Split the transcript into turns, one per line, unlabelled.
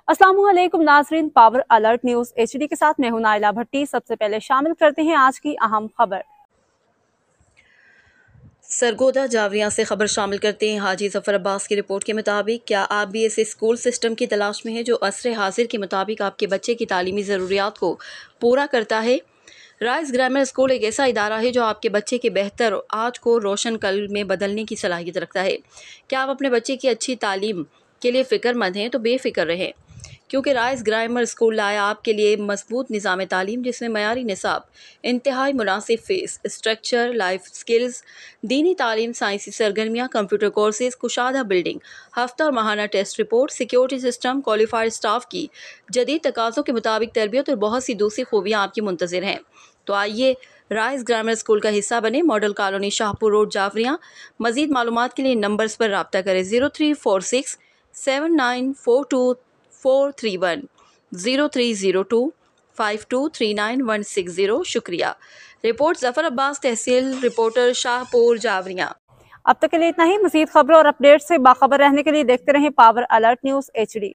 अस्सलामु अलैकुम नाजरीन, पावर अलर्ट न्यूज HD के साथ मैं हूं नाइला भट्टी। सबसे पहले शामिल करते हैं आज की अहम खबर।
सरगोदा जावरिया से खबर शामिल करते हैं। हाजी जफर अब्बास की रिपोर्ट के मुताबिक, क्या आप भी ऐसे स्कूल सिस्टम की तलाश में हैं जो असर हाजिर के मुताबिक आपके बच्चे की तालीमी ज़रूरियात को पूरा करता है? राइस ग्रामर स्कूल एक ऐसा इदारा है जो आपके बच्चे के बेहतर आज को रोशन कल में बदलने की सलाहियत रखता है। क्या आप अपने बच्चे की अच्छी तालीम के लिए फ़िक्रमंद हैं तो बेफिक्र रहें, क्योंकि राइस ग्रामर स्कूल लाया आपके लिए मजबूत निज़ाम तालीम, जिसमें मयारी निसाब, इंतहाई मुनासिब फीस स्ट्रक्चर, लाइफ स्किल्स, दीनी तालीम, साइंसी सरगर्मियाँ, कंप्यूटर कोर्सेज, कुशादा बिल्डिंग, हफ्ता और माहाना test report, security system, qualified staff की जदीद तकाज़ों के मुताबिक तरबियत और बहुत सी दूसरी खूबियाँ आपकी मुंतज़िर हैं। तो आइए राइस ग्रामर स्कूल का हिस्सा बने। Model colony, Shahpur road, Javeria. मज़ीद मालूमात के लिए नंबर्स पर रब्ता करें 0346 7942 431 0302 5239 शुक्रिया। रिपोर्ट जफर अब्बास, तहसील रिपोर्टर, शाहपुर, जावरिया।
अब तक के लिए इतना ही। मज़ीद खबरों और अपडेट से बाखबर रहने के लिए देखते रहें पावर अलर्ट न्यूज HD।